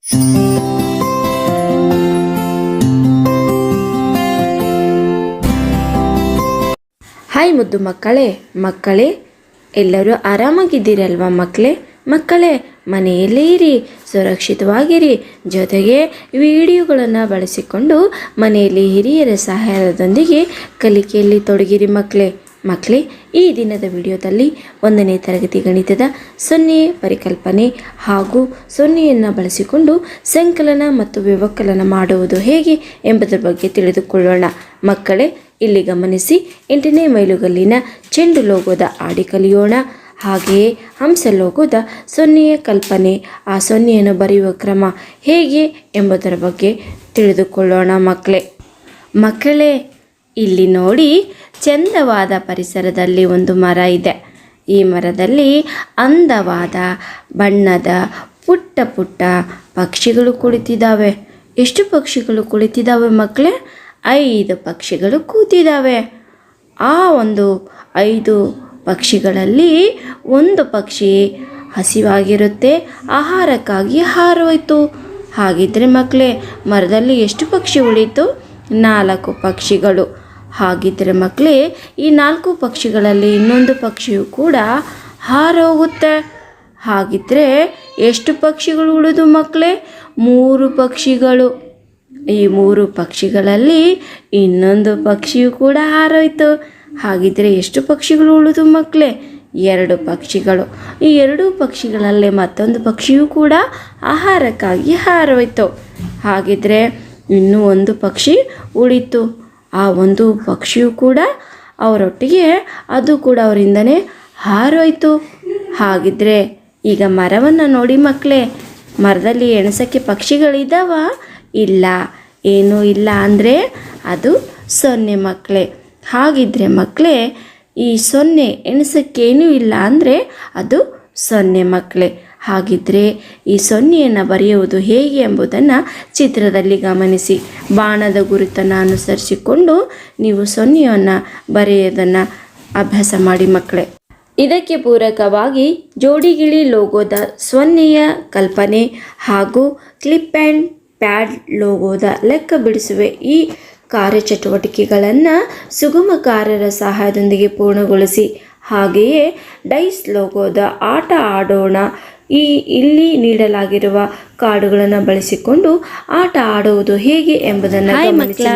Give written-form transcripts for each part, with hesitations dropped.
Hi ಮುದ್ದು ಮಕ್ಕಳೇ ಎಲ್ಲರೂ ಆರಾಮಾಗಿದ್ದೀರಲ್ವಾ ಮಕ್ಕಳೇ ಮನೆಯಲ್ಲೇ ಇರಿ, ಸುರಕ್ಷಿತವಾಗಿರಿ. ಜೊತೆಗೆ ವಿಡಿಯೋಗಳನ್ನು ಬಳಸಿಕೊಂಡು ಮನೆಯಲ್ಲಿ ಹಿರಿಯರ ಸಹಾಯದೊಂದಿಗೆ ಕಲಿಕೆಯಲ್ಲಿ ತೊಡಗಿರಿ ಮಕ್ಕಳೇ. ಈ ದಿನದ ವಿಡಿಯೋದಲ್ಲಿ 1ನೇ ತರಗತಿ ಗಣಿತದ ಸೊನ್ನೆ ಪರಿಕಲ್ಪನೆ ಹಾಗೂ ಸೊನ್ನೆಯನ್ನು ಬಳಸಿಕೊಂಡು ಸಂಕಲನ ಮತ್ತು ವ್ಯವಕಲನ ಮಾಡುವುದು ಹೇಗೆ ಎಂಬುದರ ಬಗ್ಗೆ ತಿಳಿದುಕೊಳ್ಳೋಣ. ಮಕ್ಕಳೇ, ಇಲ್ಲಿ ಗಮನಿಸಿ. 8ನೇ ಮೈಲುಗಲ್ಲಿನ ಚೆಂಡು ಲೋಗೋದ ಆಡಿ ಕಲಿಯೋಣ. ಹಾಗೆಯೇ ಹಂಸ ಲೋಗೋದ ಸೊನ್ನೆಯ ಕಲ್ಪನೆ, ಆ ಸೊನ್ನೆಯನ್ನು ಬರೆಯುವ ಕ್ರಮ ಹೇಗೆ ಎಂಬುದರ ಬಗ್ಗೆ ತಿಳಿದುಕೊಳ್ಳೋಣ ಮಕ್ಕಳೇ. ಇಲ್ಲಿ ನೋಡಿ, ಚಂದವಾದ ಪರಿಸರದಲ್ಲಿ ಒಂದು ಮರ ಇದೆ. ಈ ಮರದಲ್ಲಿ ಅಂದವಾದ ಬಣ್ಣದ ಪುಟ್ಟ ಪುಟ್ಟ ಪಕ್ಷಿಗಳು ಕುಳಿತಿದ್ದಾವೆ. ಎಷ್ಟು ಪಕ್ಷಿಗಳು ಕುಳಿತಿದ್ದಾವೆ ಮಕ್ಕಳೇ? 5 ಪಕ್ಷಿಗಳು ಕೂತಿದ್ದಾವೆ. ಆ ಒಂದು 5 ಪಕ್ಷಿಗಳಲ್ಲಿ ಒಂದು ಪಕ್ಷಿ ಹಸಿವಾಗಿರುತ್ತೆ, ಆಹಾರಕ್ಕಾಗಿ ಹಾರೋಯ್ತು. ಹಾಗಿದ್ರೆ ಮಕ್ಕಳೇ, ಮರದಲ್ಲಿ ಎಷ್ಟು ಪಕ್ಷಿ ಉಳಿತು? 4 ಪಕ್ಷಿಗಳು. ಹಾಗಿದ್ರೆ ಮಕ್ಕಳೇ, ಈ 4 ಪಕ್ಷಿಗಳಲ್ಲಿ ಇನ್ನೊಂದು ಪಕ್ಷಿಯು ಕೂಡ ಹಾರೋಗುತ್ತೆ. ಹಾಗಿದ್ರೆ ಎಷ್ಟು ಪಕ್ಷಿಗಳು ಉಳಿದು ಮಕ್ಕಳೇ? 3 ಪಕ್ಷಿಗಳು. ಈ 3 ಪಕ್ಷಿಗಳಲ್ಲಿ ಇನ್ನೊಂದು ಪಕ್ಷಿಯು ಕೂಡ ಹಾರೋಯ್ತು. ಹಾಗಿದ್ರೆ ಎಷ್ಟು ಪಕ್ಷಿಗಳು ಉಳಿದು ಮಕ್ಕಳೇ? 2 ಪಕ್ಷಿಗಳು. ಈ 2 ಪಕ್ಷಿಗಳಲ್ಲೇ ಮತ್ತೊಂದು ಪಕ್ಷಿಯು ಕೂಡ ಆಹಾರಕ್ಕಾಗಿ ಹಾರೋಯ್ತು. ಹಾಗಿದ್ರೆ ಇನ್ನೂ ಒಂದು ಪಕ್ಷಿ ಉಳಿತು. ಆ ಒಂದು ಪಕ್ಷಿಯು ಕೂಡ ಅವರೊಟ್ಟಿಗೆ ಅದು ಕೂಡ ಅವರಿಂದನೇ ಹಾರೋಯ್ತು. ಹಾಗಿದ್ರೆ ಈಗ ಮರವನ್ನು ನೋಡಿ ಮಕ್ಕಳೇ, ಮರದಲ್ಲಿ ಎಣಸಕ್ಕೆ ಪಕ್ಷಿಗಳಿದ್ದಾವ? ಇಲ್ಲ. ಏನೂ ಇಲ್ಲ ಅಂದರೆ ಅದು 0 ಮಕ್ಕಳೇ. ಹಾಗಿದ್ರೆ ಮಕ್ಕಳೇ, ಈ 0 ಎಣಸಕ್ಕೇನೂ ಇಲ್ಲ ಅಂದರೆ ಅದು 0 ಮಕ್ಕಳೇ. ಹಾಗಿದ್ರೆ ಈ 0ಯನ್ನು ಬರೆಯುವುದು ಹೇಗೆ ಎಂಬುದನ್ನು ಚಿತ್ರದಲ್ಲಿ ಗಮನಿಸಿ. ಬಾಣದ ಗುರುತನ್ನು ಅನುಸರಿಸಿಕೊಂಡು ನೀವು 0ಯನ್ನು ಬರೆಯೋದನ್ನು ಅಭ್ಯಾಸ ಮಾಡಿ ಮಕ್ಕಳೇ. ಇದಕ್ಕೆ ಪೂರಕವಾಗಿ ಜೋಡಿಗಿಳಿ ಲೋಗೋದ 0ಯ ಕಲ್ಪನೆ ಹಾಗೂ ಕ್ಲಿಪ್ ಆ್ಯಂಡ್ ಪ್ಯಾಡ್ ಲೋಗೋದ ಲೆಕ್ಕ ಬಿಡಿಸುವೆ ಈ ಕಾರ್ಯಚಟುವಟಿಕೆಗಳನ್ನು ಸುಗಮಕಾರರ ಸಹಾಯದೊಂದಿಗೆ ಪೂರ್ಣಗೊಳಿಸಿ. ಹಾಗೆಯೇ ಡೈಸ್ ಲೋಗೋದ ಆಟ ಆಡೋಣ. ಇಲ್ಲಿ ನೀಡಲಾಗಿರುವ ಕಾರ್ಡುಗಳನ್ನು ಬಳಸಿಕೊಂಡು ಆಟ ಆಡುವುದು ಹೇಗೆ ಎಂಬುದನ್ನು ಗಮನಿಸಿ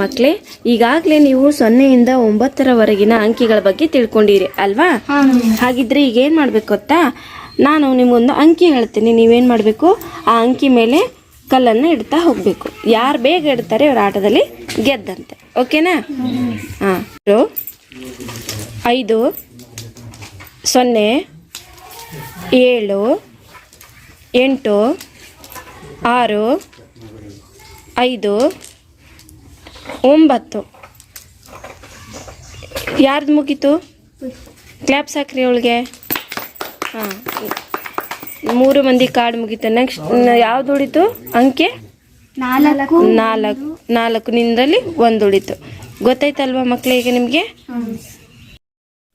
ಮಕ್ಕಳೇ. ಈಗಾಗಲೇ ನೀವು 0ಯಿಂದ 9ರವರೆಗಿನ ಅಂಕಿಗಳ ಬಗ್ಗೆ ತಿಳ್ಕೊಂಡಿರಿ ಅಲ್ವಾ? ಹಾಗಿದ್ರೆ ಈಗ ಏನು ಮಾಡಬೇಕು ಗೊತ್ತಾ? ನಾನು ನಿಮಗೊಂದು ಅಂಕಿ ಹೇಳ್ತೀನಿ, ನೀವೇನು ಮಾಡಬೇಕು, ಆ ಅಂಕಿ ಮೇಲೆ ಕಲ್ಲನ್ನು ಇಡ್ತಾ ಹೋಗಬೇಕು. ಯಾರು ಬೇಗ ಇಡ್ತಾರೆ ಅವ್ರ ಆಟದಲ್ಲಿ ಗೆದ್ದಂತೆ. ಓಕೆನಾ? 5 0 7 8 6 5 9. ಯಾರ್ದು ಮುಗೀತು? ಕ್ಲಾಪ್ಸ್ ಹಾಕ್ರಿ ಅವಳಿಗೆ. 3 ಮಂದಿ ಕಾರ್ಡ್ ಮುಗೀತು. ನೆಕ್ಸ್ಟ್ ಯಾವ್ದು ಉಳಿತು ಅಂಕೆ? 4 ನಿಂದರಲ್ಲಿ 1 ಉಳಿತು. ಗೊತ್ತಾಯ್ತಲ್ವಾ ಮಕ್ಕಳೇ ಈಗ ನಿಮಗೆ?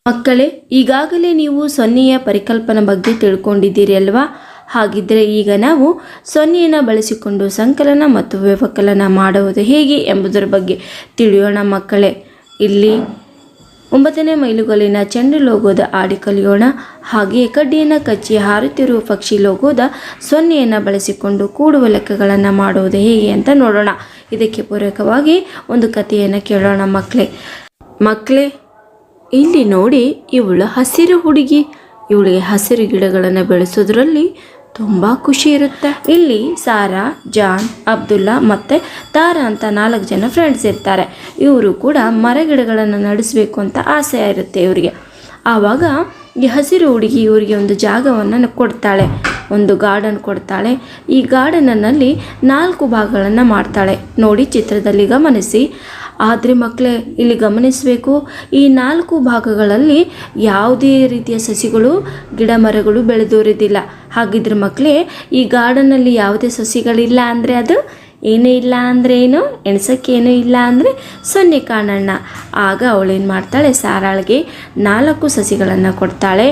ಮಕ್ಕಳೇ, ಈಗಾಗಲೇ ನೀವು 0ಯ ಪರಿಕಲ್ಪನೆ ಬಗ್ಗೆ ತಿಳ್ಕೊಂಡಿದ್ದೀರಿ ಅಲ್ವಾ? ಹಾಗಿದ್ರೆ ಈಗ ನಾವು 0ಯನ್ನು ಬಳಸಿಕೊಂಡು ಸಂಕಲನ ಮತ್ತು ವ್ಯವಕಲನ ಮಾಡುವುದು ಹೇಗೆ ಎಂಬುದರ ಬಗ್ಗೆ ತಿಳಿಯೋಣ ಮಕ್ಕಳೇ. ಇಲ್ಲಿ 9ನೇ ಮೈಲುಗಲ್ಲಿನ ಚೆಂಡು ಲೋಗೋದ ಆಡಿ ಕಲಿಯೋಣ. ಹಾಗೆಯೇ ಕಡ್ಡಿಯನ್ನು ಕಚ್ಚಿ ಹಾರುತ್ತಿರುವ ಪಕ್ಷಿ ಲೋಗೋದ 0ಯನ್ನು ಬಳಸಿಕೊಂಡು ಕೂಡುವ ಲೆಕ್ಕಗಳನ್ನು ಮಾಡುವುದು ಹೇಗೆ ಅಂತ ನೋಡೋಣ. ಇದಕ್ಕೆ ಪೂರಕವಾಗಿ ಒಂದು ಕಥೆಯನ್ನು ಕೇಳೋಣ ಮಕ್ಕಳೇ. ಇಲ್ಲಿ ನೋಡಿ, ಇವಳು ಹಸಿರು ಹುಡುಗಿ. ಇವಳಿಗೆ ಹಸಿರು ಗಿಡಗಳನ್ನು ಬೆಳೆಸೋದ್ರಲ್ಲಿ ತುಂಬ ಖುಷಿ ಇರುತ್ತೆ. ಇಲ್ಲಿ ಸಾರಾ, ಜಾನ್, ಅಬ್ದುಲ್ಲಾ ಮತ್ತು ತಾರಾ ಅಂತ 4 ಜನ ಫ್ರೆಂಡ್ಸ್ ಇರ್ತಾರೆ. ಇವರು ಕೂಡ ಮರ ಗಿಡಗಳನ್ನು ನಡೆಸಬೇಕು ಅಂತ ಆಸೆ ಇರುತ್ತೆ ಇವರಿಗೆ. ಆವಾಗ ಈ ಹಸಿರು ಹುಡುಗಿ ಇವರಿಗೆ ಒಂದು ಜಾಗವನ್ನು ಕೊಡ್ತಾಳೆ, ಒಂದು ಗಾರ್ಡನ್ ಕೊಡ್ತಾಳೆ. ಈ ಗಾರ್ಡನ್ನಲ್ಲಿ 4 ಭಾಗಗಳನ್ನು ಮಾಡ್ತಾಳೆ. ನೋಡಿ ಚಿತ್ರದಲ್ಲಿ ಗಮನಿಸಿ. ಆದರೆ ಮಕ್ಕಳೇ, ಇಲ್ಲಿ ಗಮನಿಸಬೇಕು, ಈ 4 ಭಾಗಗಳಲ್ಲಿ ಯಾವುದೇ ರೀತಿಯ ಸಸಿಗಳು, ಗಿಡ ಮರಗಳು ಬೆಳೆದೋರಿದಿಲ್ಲ. ಹಾಗಿದ್ರೆ ಮಕ್ಕಳೇ, ಈ ಗಾರ್ಡನ್ನಲ್ಲಿ ಯಾವುದೇ ಸಸಿಗಳಿಲ್ಲ ಅಂದರೆ ಅದು ಏನೂ ಇಲ್ಲ ಅಂದರೆ ಏನು? ಎಣ್ಸೋಕ್ಕೇನೂ ಇಲ್ಲ ಅಂದರೆ 0 ಕಾಣೋಣ. ಆಗ ಅವಳೇನು ಮಾಡ್ತಾಳೆ, ಸಾರಾಳಿಗೆ 4 ಸಸಿಗಳನ್ನು ಕೊಡ್ತಾಳೆ.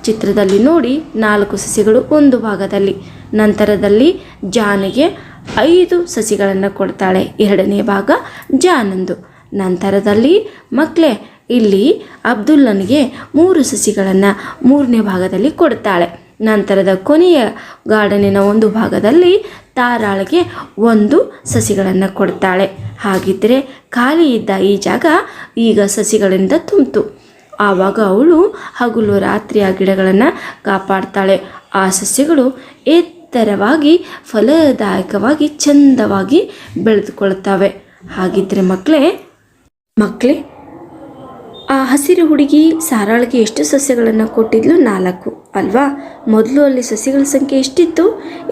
ಚಿತ್ರದಲ್ಲಿ ನೋಡಿ, 4 ಸಸಿಗಳು ಒಂದು ಭಾಗದಲ್ಲಿ ನಂತರದಲ್ಲಿ ಜಾನಿಗೆ 5 ಸಸಿಗಳನ್ನು ಕೊಡ್ತಾಳೆ. ಎರಡನೇ ಭಾಗ ಜಾನಂದು. ನಂತರದಲ್ಲಿ ಮಕ್ಕಳೇ ಇಲ್ಲಿ ಅಬ್ದುಲ್ಲನಿಗೆ 3 ಸಸಿಗಳನ್ನು 3ನೇ ಭಾಗದಲ್ಲಿ ಕೊಡ್ತಾಳೆ. ನಂತರದ ಕೊನೆಯ ಗಾರ್ಡನಿನ ಒಂದು ಭಾಗದಲ್ಲಿ ತಾರಾಳಿಗೆ 1 ಸಸಿಗಳನ್ನು ಕೊಡ್ತಾಳೆ. ಹಾಗಿದ್ದರೆ ಖಾಲಿ ಇದ್ದ ಈ ಜಾಗ ಈಗ ಸಸಿಗಳಿಂದ ತುಂಬಿತು. ಆವಾಗ ಅವಳು ಹಗಲು ರಾತ್ರಿ ಆ ಗಿಡಗಳನ್ನು ಕಾಪಾಡ್ತಾಳೆ. ಆ ಸಸ್ಯಗಳು ಎತ್ತರವಾಗಿ ಫಲದಾಯಕವಾಗಿ ಚಂದವಾಗಿ ಬೆಳೆದುಕೊಳ್ತವೆ. ಹಾಗಿದ್ರೆ ಮಕ್ಕಳೇ ಆ ಹಸಿರು ಹುಡುಗಿ ಸಾರಾಳಿಗೆ ಎಷ್ಟು ಸಸ್ಯಗಳನ್ನು ಕೊಟ್ಟಿದ್ಲು? 4 ಅಲ್ವಾ? ಮೊದಲು ಅಲ್ಲಿ ಸಸ್ಯಗಳ ಸಂಖ್ಯೆ ಎಷ್ಟಿತ್ತು?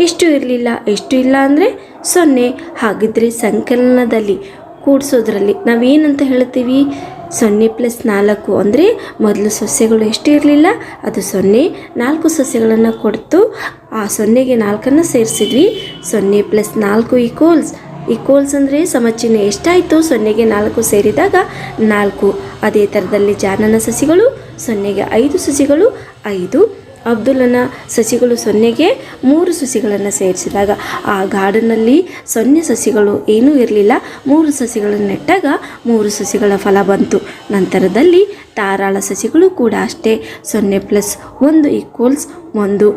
ಎಷ್ಟು ಇರಲಿಲ್ಲ. ಎಷ್ಟು ಇಲ್ಲ ಅಂದರೆ 0. ಹಾಗಿದ್ರೆ ಸಂಕಲನದಲ್ಲಿ ಕೂಡಿಸೋದ್ರಲ್ಲಿ ನಾವೇನಂತ ಹೇಳ್ತೀವಿ? 0 + 4 ಅಂದರೆ ಮೊದಲು ಸಸ್ಯಗಳು ಎಷ್ಟು ಇರಲಿಲ್ಲ, ಅದು 0. 4 ಸಸ್ಯಗಳನ್ನು ಕೊಡ್ತು. ಆ 0ಗೆ 4ಅನ್ನು ಸೇರಿಸಿದ್ವಿ. 0 + 4 ಈಕ್ವಲ್ಸ್ ಅಂದರೆ ಸಮಚಿಹ್ನೆ ಎಷ್ಟಾಯಿತು? 0ಗೆ 4 ಸೇರಿದಾಗ 4. ಅದೇ ಥರದಲ್ಲಿ ಜಾನನ ಸಸಿಗಳು 0ಗೆ 5 ಸಸಿಗಳು 5. ಅಬ್ದುಲ್ಲನ ಸಸಿಗಳು 0ಗೆ 3 ಸಸಿಗಳನ್ನು ಸೇರಿಸಿದಾಗ ಆ ಗಾರ್ಡನ್ನಲ್ಲಿ 0 ಸಸಿಗಳು ಏನೂ ಇರಲಿಲ್ಲ. 3 ಸಸಿಗಳನ್ನು ನೆಟ್ಟಾಗ 3 ಸಸಿಗಳ ಫಲ ಬಂತು. ನಂತರದಲ್ಲಿ ತಾರಾಳ ಸಸಿಗಳು ಕೂಡ ಅಷ್ಟೇ 0 + 1 = 1.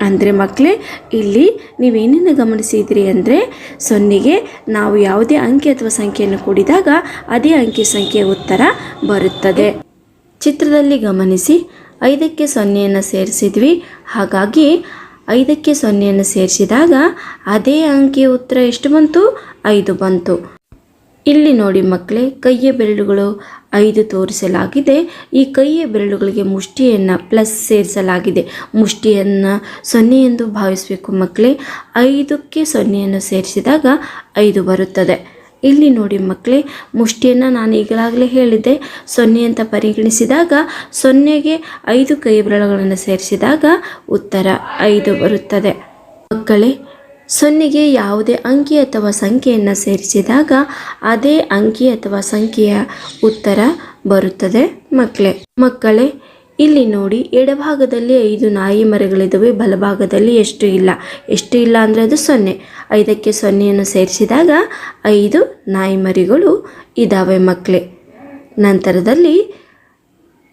ಅಂದರೆ ಮಕ್ಕಳೇ ಇಲ್ಲಿ ನೀವೇನೇನು ಗಮನಿಸಿದ್ರಿ ಅಂದರೆ 0ಗೆ ನಾವು ಯಾವುದೇ ಅಂಕೆ ಅಥವಾ ಸಂಖ್ಯೆಯನ್ನು ಕೂಡಿದಾಗ ಅದೇ ಅಂಕೆ ಸಂಖ್ಯೆ ಉತ್ತರ ಬರುತ್ತದೆ. ಚಿತ್ರದಲ್ಲಿ ಗಮನಿಸಿ 5ಕ್ಕೆ 0ಯನ್ನು ಸೇರಿಸಿದ್ವಿ. ಹಾಗಾಗಿ 5ಕ್ಕೆ 0ಯನ್ನು ಸೇರಿಸಿದಾಗ ಅದೇ ಅಂಕೆಯ ಉತ್ತರ ಎಷ್ಟು ಬಂತು? 5 ಬಂತು. ಇಲ್ಲಿ ನೋಡಿ ಮಕ್ಕಳೇ, ಕೈಯ ಬೆರಳುಗಳು 5 ತೋರಿಸಲಾಗಿದೆ. ಈ ಕೈಯ ಬೆರಳುಗಳಿಗೆ ಮುಷ್ಟಿಯನ್ನು ಪ್ಲಸ್ ಸೇರಿಸಲಾಗಿದೆ. ಮುಷ್ಟಿಯನ್ನು 0 ಎಂದು ಭಾವಿಸಬೇಕು ಮಕ್ಕಳೇ. 5ಕ್ಕೆ 0ಯನ್ನು ಸೇರಿಸಿದಾಗ 5 ಬರುತ್ತದೆ. ಇಲ್ಲಿ ನೋಡಿ ಮಕ್ಕಳೇ, ಮುಷ್ಟಿಯನ್ನು ನಾನು ಈಗಾಗಲೇ ಹೇಳಿದ್ದೆ. 0 ಅಂತ ಪರಿಗಣಿಸಿದಾಗ 0ಗೆ 5 ಕೈ ಬೆರಳುಗಳನ್ನು ಸೇರಿಸಿದಾಗ ಉತ್ತರ 5 ಬರುತ್ತದೆ. ಮಕ್ಕಳೇ, 0ಗೆ ಯಾವುದೇ ಅಂಕಿ ಅಥವಾ ಸಂಖ್ಯೆಯನ್ನು ಸೇರಿಸಿದಾಗ ಅದೇ ಅಂಕಿ ಅಥವಾ ಸಂಖ್ಯೆಯ ಉತ್ತರ ಬರುತ್ತದೆ. ಮಕ್ಕಳೇ ಇಲ್ಲಿ ನೋಡಿ, ಎಡಭಾಗದಲ್ಲಿ 5 ನಾಯಿ ಮರಿಗಳಿದ್ದಾವೆ. ಬಲಭಾಗದಲ್ಲಿ ಎಷ್ಟು ಇಲ್ಲ ಅಂದರೆ ಅದು 0. 5ಕ್ಕೆ 0ಯನ್ನು ಸೇರಿಸಿದಾಗ 5 ನಾಯಿ ಮರಿಗಳು ಇದ್ದಾವೆ ಮಕ್ಕಳೇ. ನಂತರದಲ್ಲಿ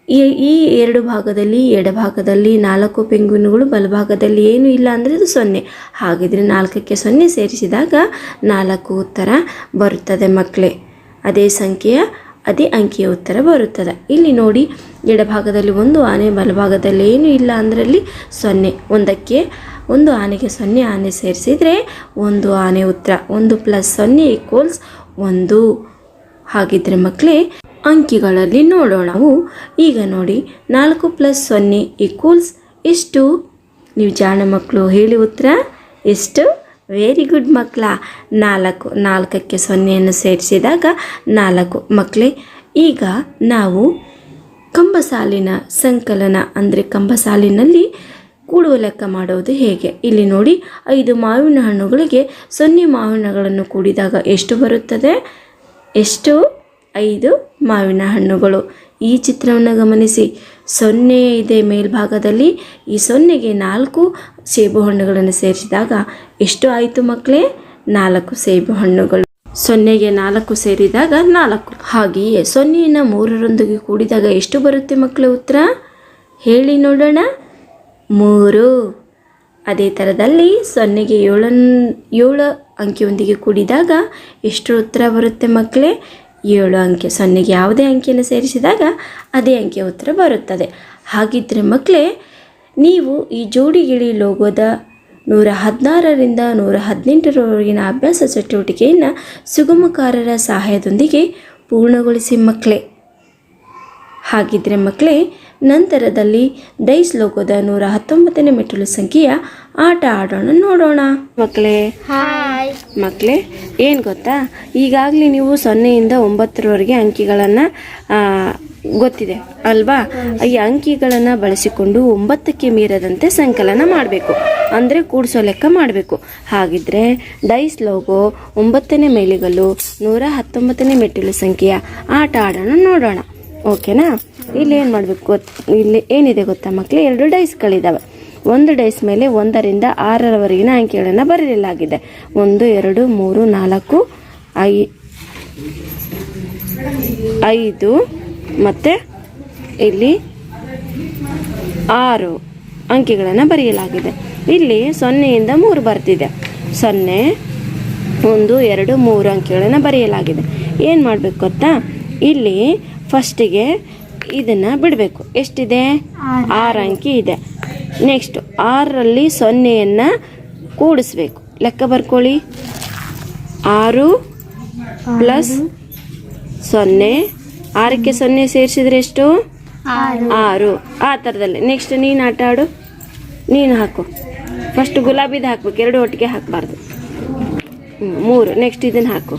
ಈ 2 ಭಾಗದಲ್ಲಿ ಎಡಭಾಗದಲ್ಲಿ 4 ಪೆಂಗ್ವಿನ್ಗಳು, ಬಲಭಾಗದಲ್ಲಿ ಏನೂ ಇಲ್ಲ ಅಂದರೆ ಅದು 0. ಹಾಗಿದ್ರೆ 4ಕ್ಕೆ 0 ಸೇರಿಸಿದಾಗ 4 ಉತ್ತರ ಬರುತ್ತದೆ ಮಕ್ಕಳೇ. ಅದೇ ಅಂಕಿಯ ಉತ್ತರ ಬರುತ್ತದೆ. ಇಲ್ಲಿ ನೋಡಿ, ಎಡಭಾಗದಲ್ಲಿ 1 ಆನೆ, ಬಲಭಾಗದಲ್ಲಿ ಏನೂ ಇಲ್ಲ ಅಂದ್ರಲ್ಲಿ 0. 1 ಆನೆಗೆ 0 ಆನೆ ಸೇರಿಸಿದರೆ 1 ಆನೆ ಉತ್ತರ. 1 + 0 = 1. ಹಾಗಿದ್ರೆ ಮಕ್ಕಳೇ ಅಂಕಿಗಳಲ್ಲಿ ನೋಡೋಣ. ನಾವು ಈಗ ನೋಡಿ 4 + 0 = ಎಷ್ಟು? ನೀವು ಜಾಣ ಮಕ್ಕಳು ಹೇಳಿ ಉತ್ತರ ಎಷ್ಟು? ವೆರಿ ಗುಡ್ ಮಕ್ಕಳ, 4. 4ಕ್ಕೆ 0ಯನ್ನು ಸೇರಿಸಿದಾಗ 4. ಮಕ್ಕಳೇ ಈಗ ನಾವು ಕಂಬಸಾಲಿನ ಸಂಕಲನ ಅಂದರೆ ಕಂಬಸಾಲಿನಲ್ಲಿ ಕೂಡುವ ಲೆಕ್ಕ ಮಾಡೋದು ಹೇಗೆ? ಇಲ್ಲಿ ನೋಡಿ, 5 ಮಾವಿನ ಹಣ್ಣುಗಳಿಗೆ 0 ಮಾವಿನ ಹಣ್ಣುಗಳನ್ನು ಕೂಡಿದಾಗ ಎಷ್ಟು ಬರುತ್ತದೆ? ಎಷ್ಟು? 5 ಮಾವಿನ ಹಣ್ಣುಗಳು. ಈ ಚಿತ್ರವನ್ನು ಗಮನಿಸಿ. 0 ಇದೆ ಮೇಲ್ಭಾಗದಲ್ಲಿ. ಈ 0ಗೆ 4 ಸೇಬು ಹಣ್ಣುಗಳನ್ನು ಸೇರಿಸಿದಾಗ ಎಷ್ಟು ಆಯಿತು ಮಕ್ಕಳೇ? 4 ಸೇಬು ಹಣ್ಣುಗಳು. 0ಗೆ 4 ಸೇರಿದಾಗ 4. ಹಾಗೆಯೇ 0ನ 3ರೊಂದಿಗೆ ಕೂಡಿದಾಗ ಎಷ್ಟು ಬರುತ್ತೆ ಮಕ್ಕಳೇ ಉತ್ತರ? ಹೇಳಿ ನೋಡೋಣ. 3. ಅದೇ ಥರದಲ್ಲಿ 0ಗೆ 7 ಅಂಕಿಯೊಂದಿಗೆ ಕೂಡಿದಾಗ ಎಷ್ಟು ಉತ್ತರ ಬರುತ್ತೆ ಮಕ್ಕಳೇ? 7 ಅಂಕೆ. 0ಗೆ ಯಾವುದೇ ಅಂಕಿಯನ್ನು ಸೇರಿಸಿದಾಗ ಅದೇ ಅಂಕೆಯ ಉತ್ತರ ಬರುತ್ತದೆ. ಹಾಗಿದ್ದರೆ ಮಕ್ಕಳೇ, ನೀವು ಈ ಜೋಡಿಗಿಳಿ ಲೋಗೋದ 116ರಿಂದ 118ರವರೆಗಿನ ಅಭ್ಯಾಸ ಚಟುವಟಿಕೆಯನ್ನು ಸುಗಮಕಾರರ ಸಹಾಯದೊಂದಿಗೆ ಪೂರ್ಣಗೊಳಿಸಿ ಮಕ್ಕಳೇ. ಹಾಗಿದ್ದರೆ ಮಕ್ಕಳೇ, ನಂತರದಲ್ಲಿ ಡೈಸ್ ಲೋಗೋದ 119ನೇ ಮೆಟ್ಟಿಲು ಸಂಖ್ಯೆಯ ಆಟ ಆಡೋಣ, ನೋಡೋಣ ಮಕ್ಕಳೇ. ಮಕ್ಕಳೇ ಏನು ಗೊತ್ತಾ, ಈಗಾಗಲೇ ನೀವು 0ಯಿಂದ 9ರವರೆಗೆ ಅಂಕಿಗಳನ್ನು ಗೊತ್ತಿದೆ ಅಲ್ವಾ? ಈ ಅಂಕಿಗಳನ್ನು ಬಳಸಿಕೊಂಡು 9ಕ್ಕೆ ಮೀರದಂತೆ ಸಂಕಲನ ಮಾಡಬೇಕು, ಅಂದರೆ ಕೂಡಿಸೋ ಲೆಕ್ಕ ಮಾಡಬೇಕು. ಹಾಗಿದ್ರೆ ಡೈಸ್ ಲೋಗೋ 9ನೇ ಮೈಲಿಗಲ್ಲು 119ನೇ ಮೆಟ್ಟಿಲು ಸಂಖ್ಯೆಯ ಆಟ ಆಡೋಣ, ನೋಡೋಣ. ಓಕೆನಾ? ಇಲ್ಲಿ ಏನು ಮಾಡಬೇಕು ಇಲ್ಲಿ ಏನಿದೆ ಗೊತ್ತಾ ಮಕ್ಕಳೇ? 2 ಡೈಸ್ಗಳಿದ್ದಾವೆ. ಒಂದು ಡೈಸ್ ಮೇಲೆ 1ರಿಂದ 6ರವರೆಗಿನ ಅಂಕೆಗಳನ್ನು ಬರೆಯಲಾಗಿದೆ. 1 2 3 4 5 ಮತ್ತು ಇಲ್ಲಿ 6 ಅಂಕೆಗಳನ್ನು ಬರೆಯಲಾಗಿದೆ. ಇಲ್ಲಿ 0ಯಿಂದ 3 ಬರ್ತಿದೆ. 0 1 2 3 ಅಂಕೆಗಳನ್ನು ಬರೆಯಲಾಗಿದೆ. ಏನು ಮಾಡಬೇಕು ಗೊತ್ತಾ, ಇಲ್ಲಿ ಫಸ್ಟಿಗೆ ಇದನ್ನು ಬಿಡಬೇಕು. ಎಷ್ಟಿದೆ? 6 ಅಂಕೆ ಇದೆ. ನೆಕ್ಸ್ಟ್ 6ರಲ್ಲಿ 0ಯನ್ನು ಕೂಡಿಸ್ಬೇಕು. ಲೆಕ್ಕ ಬರ್ಕೊಳ್ಳಿ. 6 ಪ್ಲಸ್ 0, 6ಕ್ಕೆ 0 ಸೇರಿಸಿದ್ರೆ ಎಷ್ಟು? 6. ಆ ಥರದಲ್ಲಿ ನೆಕ್ಸ್ಟ್ ನೀನು ಆಟ ಆಡು. ನೀನು ಹಾಕು. ಫಸ್ಟ್ ಗುಲಾಬಿದು ಹಾಕ್ಬೇಕು, 2 ಒಟ್ಟಿಗೆ ಹಾಕಬಾರ್ದು. 3. ನೆಕ್ಸ್ಟ್ ಇದನ್ನು ಹಾಕು.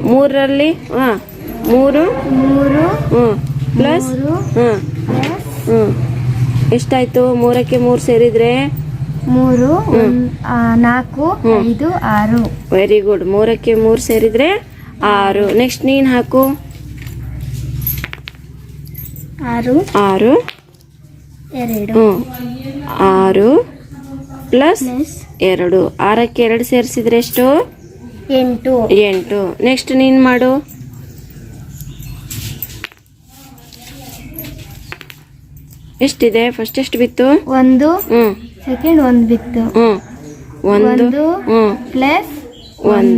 3ರಲ್ಲಿ 3 ಪ್ಲಸ್ ಎಷ್ಟಾಯ್ತು? 3ಕ್ಕೆ 3 ಸೇರಿದ್ರೆ 3 4 5 6. Very good. 3ಕ್ಕೆ 3 ಸೇರಿದ್ರೆ 6. ನೆಕ್ಸ್ಟ್ ನೀನು ಹಾಕು. 6 2 6 ಪ್ಲಸ್ 2. 6ಕ್ಕೆ 2 ಸೇರಿಸಿದ್ರೆ ಎಷ್ಟು? 8. ನೆಕ್ಸ್ಟ್ ನೀನು ಮಾಡು. ಎಷ್ಟಿದೆ? ಫಸ್ಟ್ ಎಷ್ಟು ಬಿತ್ತು? 1 ಸೆಕೆಂಡ್ 1 ಬಿತ್ತು. 1 ಪ್ಲಸ್ 1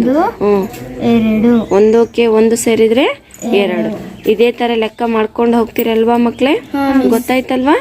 2. 1ಕ್ಕೆ 1 ಸೇರಿದ್ರೆ 2. ಇದೇ ತರ ಲೆಕ್ಕ ಮಾಡ್ಕೊಂಡು ಹೋಗ್ತೀರಲ್ವಾ ಮಕ್ಕಳೇ? ಗೊತ್ತಾಯ್ತಲ್ವಾ?